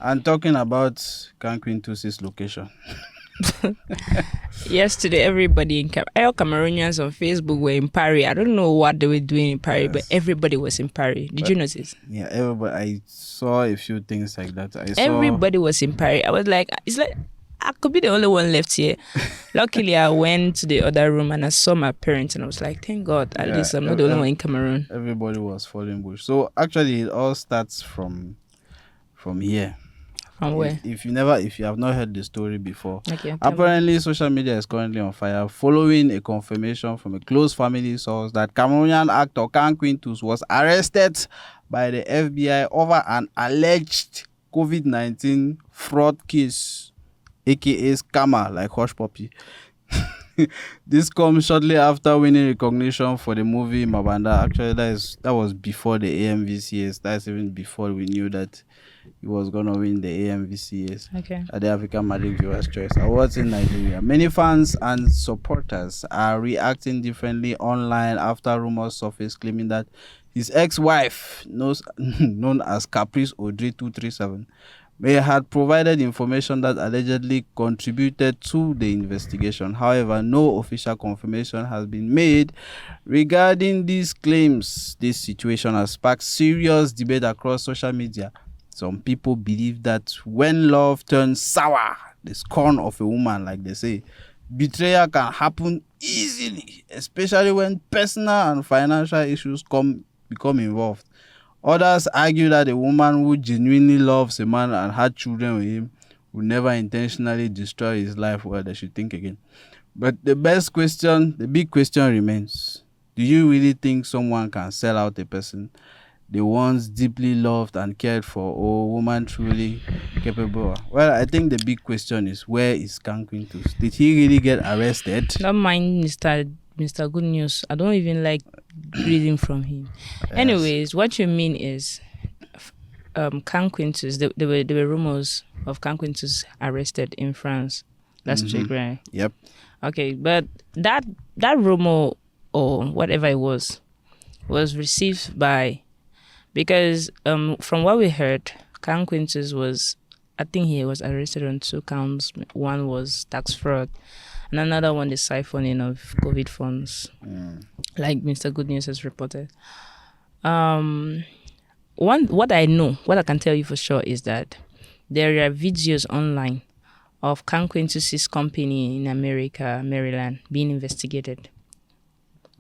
And talking about Kang Quintus's location. Yesterday, everybody in all Cameroonians on Facebook were in Paris. I don't know what they were doing in Paris, but Yes. everybody was in Paris. Did you notice? Yeah, everybody. I saw a few things like that. I saw. Everybody was in Paris. I was like, it's like I could be the only one left here. Luckily, I went to the other room and I saw my parents, and I was like, thank God, at Yeah, least I'm not the only one in Cameroon. everybody was falling bush. So actually, it all starts from here. From where? If you have not heard the story before, Okay, tell me. apparently social media is currently on fire following a confirmation from a close family source that Cameroonian actor Kang Quintus was arrested by the FBI over an alleged COVID-19 fraud case, aka scammer like Hush Puppy. This comes shortly after winning recognition for the movie Mabanda. Actually, that was before the AMVCS. That's even before we knew that he was gonna win the AMVCS, Okay. at the African Magic Viewers Choice Awards in Nigeria. Many fans and supporters are reacting differently online after rumors surfaced claiming that his ex-wife, known as Caprice Audrey 237, may had provided information that allegedly contributed to the investigation. However, no official confirmation has been made regarding these claims. This situation has sparked serious debate across social media. Some people believe that when love turns sour, the scorn of a woman, like they say, betrayal can happen easily, especially when personal and financial issues become involved. Others argue that a woman who genuinely loves a man and had children with him would never intentionally destroy his life. Well, they should think again. But the big question remains: do you really think someone can sell out a person they once deeply loved and cared for, or a woman truly capable? Well, I think the big question is, where is Kang Quintus? Did he really get arrested? Don't mind Mr. Good News. I don't even like reading from him. Yes. Anyways, what you mean is Kang Quintus, there were rumors of Kang Quintus arrested in France last week, right? Yep. Okay, but that rumor or whatever it was received by, because from what we heard, Kang Quintus I think he was arrested on 2 counts. One was tax fraud, and another one is siphoning of COVID funds, like Mr. Good News has reported. What I can tell you for sure is that there are videos online of Kang Quintus' company in America, Maryland, being investigated.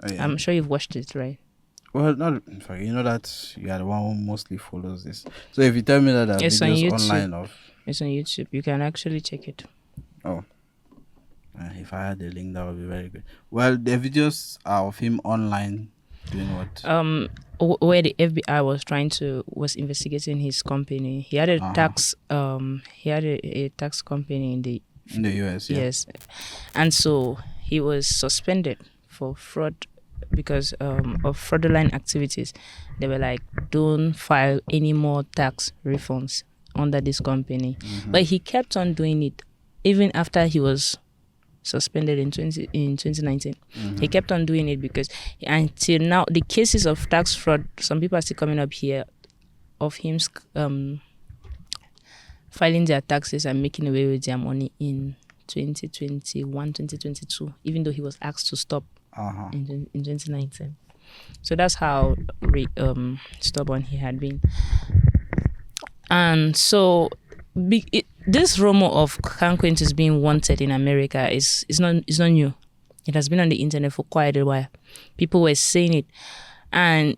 Oh, yeah. I'm sure you've watched it, right? Well, not in fact. You know that you are the one who mostly follows this. So if you tell me that there are It's on videos YouTube. online of, It's on YouTube. You can actually check it. oh, if I had the link, that would be very good. Well, the videos are of him online doing what? Where the FBI was investigating his company. He had a tax a tax company in the US. Yeah. Yes, and so he was suspended for fraud because of fraudulent activities. They were like, don't file any more tax refunds under this company. But he kept on doing it even after he was suspended in 2019. He kept on doing it because until now the cases of tax fraud, some people are still coming up here of him filing their taxes and making away with their money in 2021, 2022, even though he was asked to stop in 2019. So that's how stubborn he had been. And so this rumor of Kang Quintus being wanted in America is not new. It has been on the internet for quite a while. People were saying it. And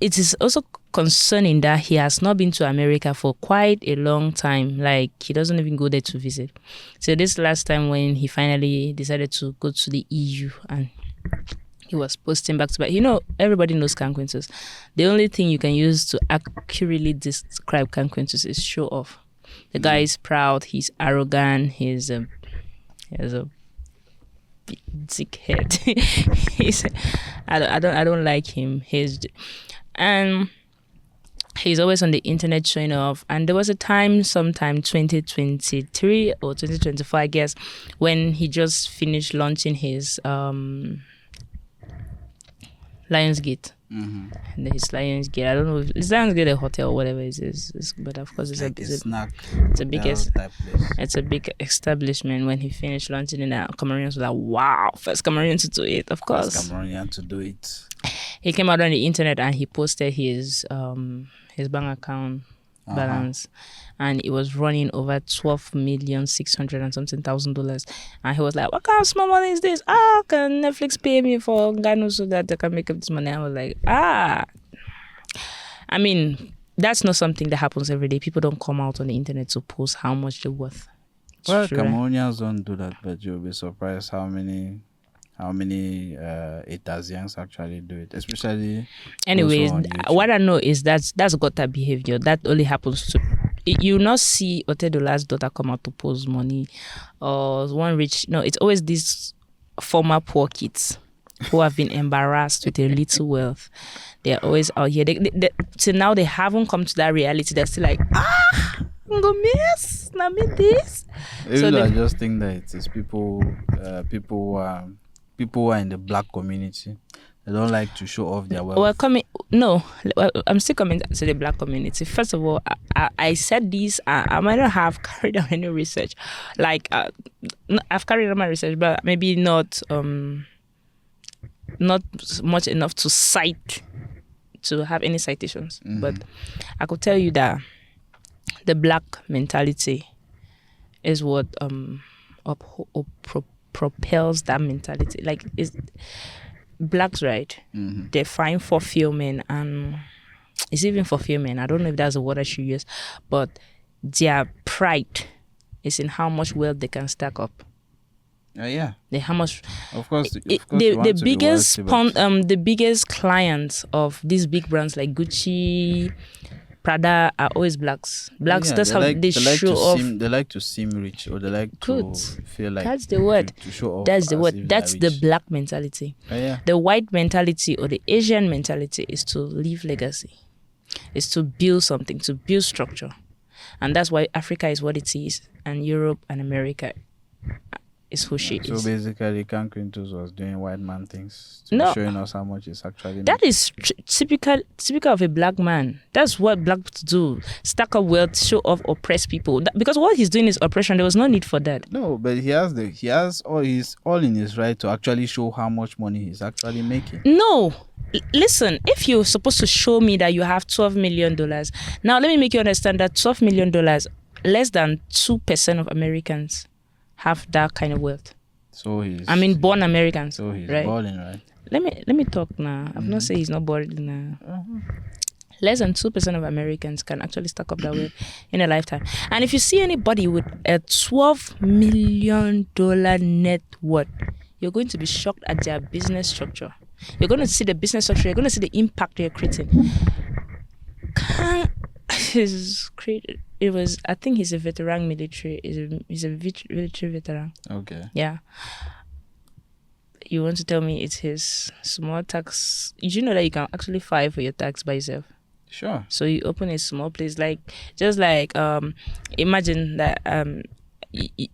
it is also concerning that he has not been to America for quite a long time. Like, he doesn't even go there to visit. So this last time when he finally decided to go to the EU and he was posting back to back. You know, everybody knows Kang Quintus. The only thing you can use to accurately describe Kang Quintus is show off. The guy is proud, he's arrogant, he has a dick head. I don't like him. He's always on the internet showing off. And there was a time, sometime 2023 or 2024, I guess, when he just finished launching his Lionsgate. Mm-hmm. It's Lionsgate. I don't know if it's Lionsgate a hotel or whatever it is, but of course it's Like a snack. it's a big type place. it's a big establishment. When he finished launching it, Cameroonians were like, "Wow, first Cameroonian to do it." Of course, First Cameroonian to do it. he came out on the internet and he posted his bank account balance, and it was running over 12,600,000 and something $1,000. And he was like, "What kind of small money is this? Can Netflix pay me for Ghana so that they can make up this money?" I was like, I mean, that's not something that happens every day. People don't come out on the internet to post how much they're worth. Well, Cameroonians don't do that, but you'll be surprised how many Italians actually do it, especially. Anyways, what I know is that's gutter behavior. That only happens to you. Not see Otedola's daughter come out to post money, or one rich. No, it's always these former poor kids who have been embarrassed with their little wealth. They're always out here. Till now they haven't come to that reality. They're still like, I'm gonna miss, not me this. So I just think that it is people who are in the black community. They don't like to show off their wealth. I'm still coming to the black community. First of all, I said this. I might not have carried out any research. Like I've carried out my research, but maybe not much enough to cite, to have any citations. Mm-hmm. But I could tell you that the black mentality is what propels that mentality. Like, is blacks, right? Mm-hmm. They find fulfillment, and it's even fulfillment. I don't know if that's a word I should use, but their pride is in how much wealth they can stack up. Yeah. How much? Of course. The biggest clients of these big brands like Gucci, Prada are always blacks. That's how they show off. They like to seem rich, or they like to feel like. That's the word. To show off. That's the word. That's the black mentality. Yeah. The white mentality or the Asian mentality is to leave legacy. Is to build something, to build structure, and that's why Africa is what it is, and Europe and America is who she is. So basically, Kang Quintus was doing white man things, showing us how much it's actually. That is typical of a black man. That's what blacks do: stack up wealth, show off, oppress people. Because what he's doing is oppression. There was no need for that. No, but he has all in his right to actually show how much money he's actually making. No. Listen, if you're supposed to show me that you have $12 million, now let me make you understand that $12 million, less than 2% of Americans have that kind of wealth. So born Americans. So he's right? balling, right? Let me talk now. I'm not saying he's not balling now. Less than 2% of Americans can actually stack up that wealth in a lifetime. And if you see anybody with a $12 million net worth, you're going to be shocked at their business structure. You're going to see the business structure. You're going to see the impact they're creating. Kang is created. I think he's a veteran military. He's a military veteran. Okay. Yeah. You want to tell me it's his small tax? Did you know that you can actually file for your tax by yourself? Sure. So you open a small place, imagine that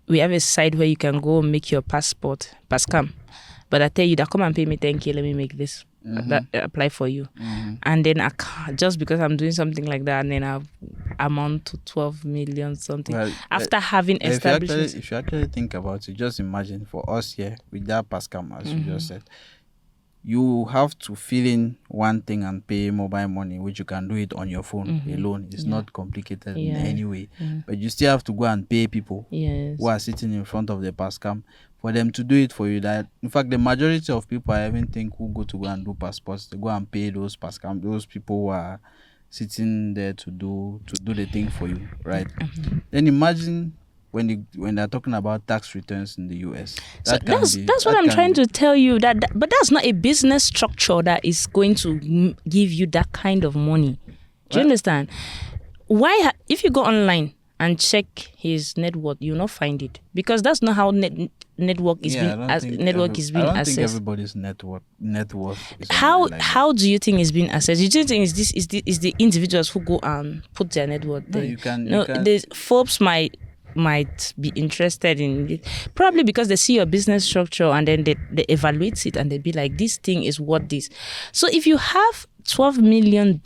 we have a site where you can go make your passport, Pascam. But I tell you that come and pay me 10K, let me make this. That apply for you. And then I can't, just because I'm doing something like that, and then I amount to 12 million something. Well, after having established. If you actually think about it, just imagine for us here with that Pascam, as you just said, you have to fill in one thing and pay mobile money, which you can do it on your phone alone. It's not complicated in any way. But you still have to go and pay people who are sitting in front of the Pascam for them to do it for you. That, in fact, the majority of people I even think who go and do passports, they go and pay those Pascam, those people who are sitting there to do the thing for you, right? Then imagine when they're talking about tax returns in the US. That's what I'm trying to tell you. But that's not a business structure that is going to give you that kind of money. Do you understand? Why? If you go online and check his net worth, you'll not find it, because that's not how network is being assessed. I don't think everybody's net worth is how do you think it's being assessed? Do you think is the individuals who go and put their net worth there? No, Forbes might might be interested in it, probably because they see your business structure and then they evaluate it and they be like, this thing is worth this. So if you have $12 million,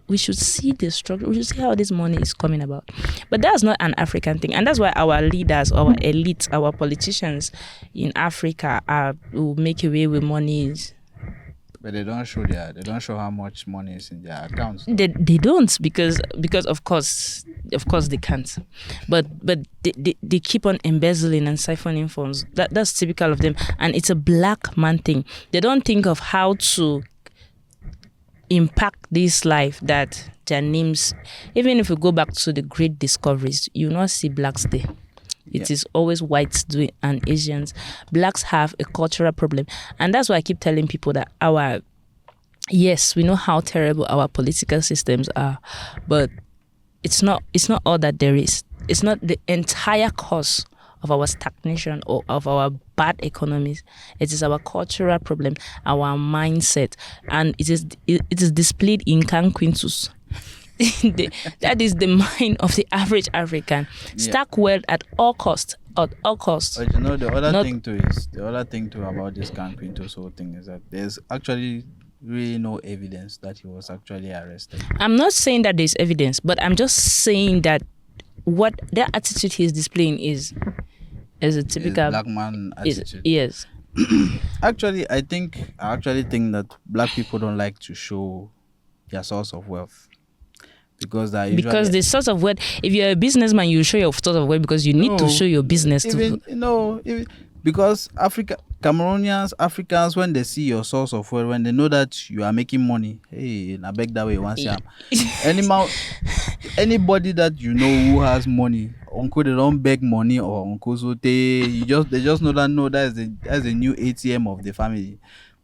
we should see the structure. We should see how this money is coming about. But that's not an African thing, and that's why our leaders, our elites, our politicians in Africa will make away with money. But they don't show how much money is in their accounts. They don't, because of course they can't. But they keep on embezzling and siphoning funds. That's typical of them, and it's a black man thing. They don't think of how to impact this life that their names. Even if we go back to the great discoveries, you will not see blacks there. It is always whites doing and Asians. Blacks have a cultural problem, and that's why I keep telling people that yes, we know how terrible our political systems are, but it's not all that there is. It's not the entire cause of our stagnation or of our bad economies. It is our cultural problem, our mindset, and it is displayed in Kang Quintus. That is the mind of the average African. Stack wealth at all costs. At all costs. But you know, the other thing too about this Kang Quintus whole thing is that there's actually really no evidence that he was actually arrested. I'm not saying that there's evidence, but I'm just saying that what that attitude he's displaying is a typical black man attitude. Yes. Actually, I think that black people don't like to show their source of wealth. Because the source of wealth, if you're a businessman, you show your source of wealth because you need to show your business because Africans, when they see your source of wealth, when they know that you are making money, hey, I beg that way once anybody that you know who has money, uncle, they don't beg money, or uncle, so they just know that's the new ATM of the family.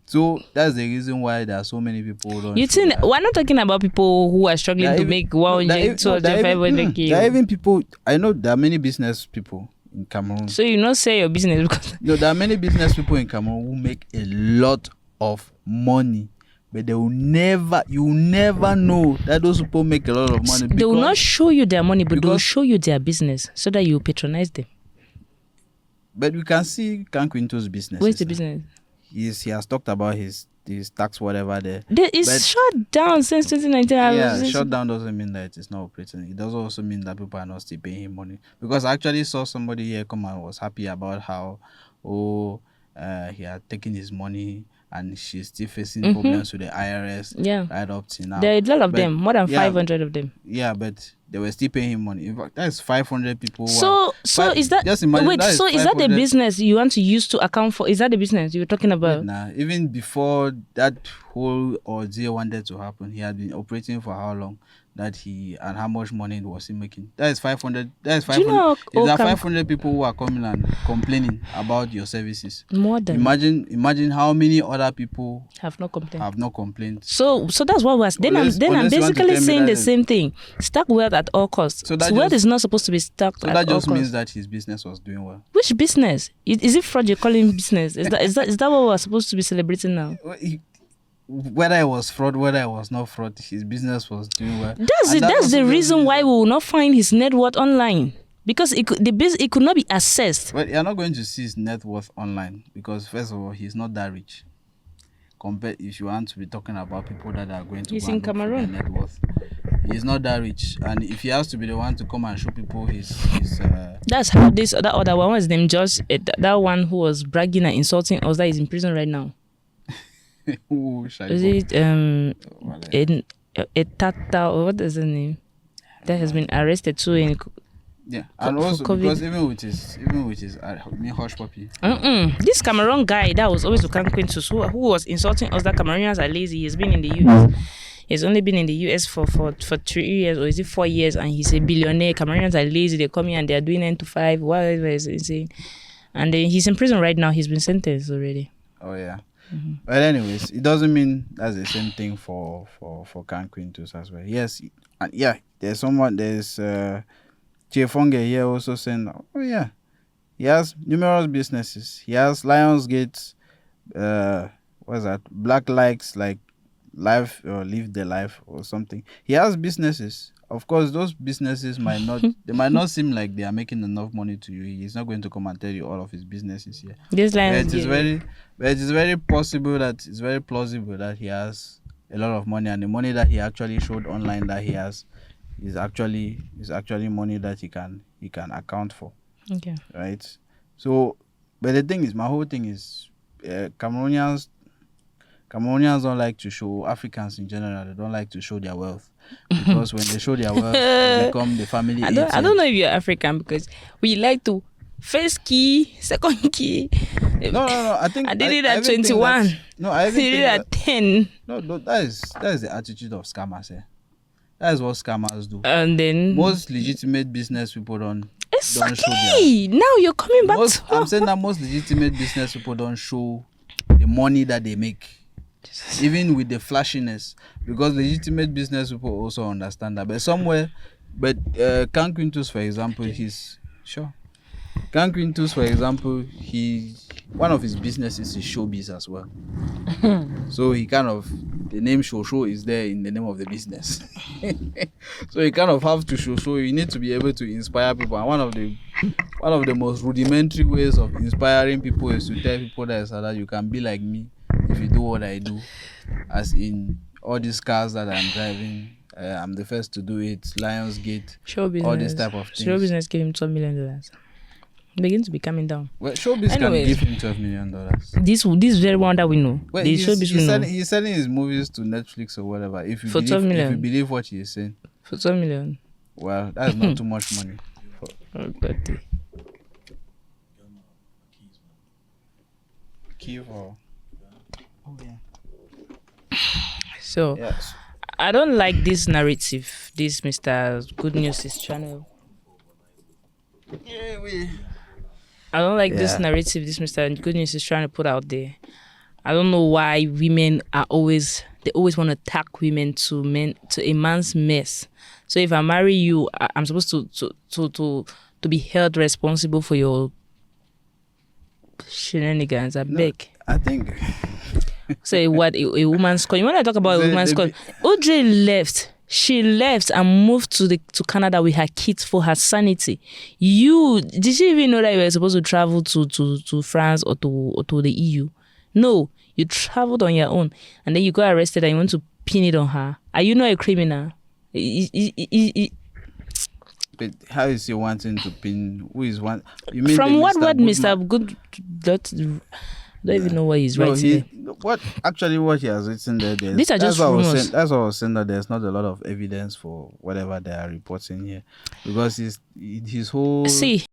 So that's the reason why there are so many people who don't. You think we're not talking about people who are struggling to make 100, 200, 500 k. There are even people, I know there are many business people in Cameroon. So you not say your business because no, there are many business people in Cameroon who make a lot of money, but you will never know that those people make a lot of money. They will not show you their money, but they will show you their business so that you patronize them. But we can see Kang Quintus' business. Where's the business? He has talked about his tax whatever there. It's shut down since 2019. Yeah, shut down doesn't mean that it's not operating. It does also mean that people are not still paying him money. Because I actually saw somebody here come and was happy about how he had taken his money and she's still facing problems with the IRS. Yeah, right up to now. There are a lot of them, more than 500 of them. Yeah, but they were still paying him money. In fact, that's 500 people. So is that just imagine? Wait, so is that the business you want to use to account for? Is that the business you were talking about? Nah, even before that whole ordeal wanted to happen, he had been operating for how long? And how much money was he making? That is 500. That is 500. Is that 500 people who are coming and complaining about your services? More than. Imagine how many other people have not complained. So that's what was. Then I'm basically saying the same thing. Stack wealth at all costs. So wealth is not supposed to be stacked at all costs. So that just means that his business was doing well. Which business? Is it fraud you're calling business? Is that what we're supposed to be celebrating now? Whether it was fraud, whether it was not fraud, his business was doing well. That's the reason why we will not find his net worth online, because it could not be assessed. But you're not going to see his net worth online because first of all, he's not that rich. Compared, if you want to be talking about people that are going to he's in Cameroon. Net worth, he's not that rich, and if he has to be the one to come and show people his that's how that other one was named Judge. That one who was bragging and insulting us, that is in prison right now. Is it Etata, or what is the name? That has been arrested too in. Yeah, and also because even with his hush puppy. This Cameroon guy that was always with Kang Quintus, who was insulting us that Cameroonians are lazy. He's been in the US. He's only been in the US for 3 years, or is it 4 years? And he's a billionaire. Cameroonians are lazy. They come here and they are doing 9 to 5. Whatever is insane. And he's in prison right now. He's been sentenced already. Oh yeah. But anyways, it doesn't mean that's the same thing for Kang Quintus as well. Yes, and yeah, there's Chefonge here also saying, oh yeah, he has numerous businesses. He has Lionsgate, what's that? Black Likes, like Live or Live the Life or something. He has businesses of course, those businesses might not. They might not seem like they are making enough money to you. He's not going to come and tell you all of his businesses here. This But line it is very, but it is very possible that it's very plausible that he has a lot of money, and the money that he actually showed online that he has is actually money that he can account for, okay. right? So, but the thing is, my whole thing is, Cameroonians don't like to show, Africans in general, they don't like to show their wealth, because when they show their wealth, they become the family I don't ATM. know if you're African, because we like to first key, second key. No. I think I did it at even think 21. that- No, I I even did think it at 10. no, that is the attitude of scammers. That is what scammers do. And then Most legitimate business people don't show their. exactly. Now you're coming back I'm to saying that most legitimate business people don't show the money that they make, even with the flashiness, because legitimate business people also understand that. But Kang Quintus, for example, Kang Quintus, for example, one of his businesses is showbiz as well. So he kind of, the name show is there in the name of the business. So you kind of have to show. You need to be able to inspire people. And one of the most rudimentary ways of inspiring people is to tell people that you can be like me if you do what I do. As in all these cars that I'm driving, I'm the first to do it. Lionsgate, show business. all this type of things. Show business gave him $12 million. Begin to be coming down. Well, showbiz Anyways, can give him $12 million. This very one that we know. Well, This showbiz we know. he's selling his movies to Netflix or whatever. If you For 12 million. if you believe what he is saying, For 12 million. well, that's not too much money. Oh, God. Key for. Oh yeah. So Yes. I don't like this narrative. This Mr. Good News is channel. Yeah, I don't like this Yeah. narrative this Mr. Good News is trying to put out there. I don't know why women are always want to tack women to a man's mess. So if I marry you, I'm supposed to be held responsible for your shenanigans. I beg. I think. Say what a woman's calling. When I talk about a woman's calling, Audrey left. She left and moved to Canada with her kids for her sanity. Did she even know that you were supposed to travel to France or to the EU? No, you traveled on your own, and then you got arrested and you want to pin it on her. Are you not a criminal? But how is he wanting to pin? Who is one? You mean From the what Mr. Mr. Good? Don't even know what he's writing. What he has written there? These are just rumors. That's what I was saying, that there's not a lot of evidence for whatever they are reporting here, because his whole See,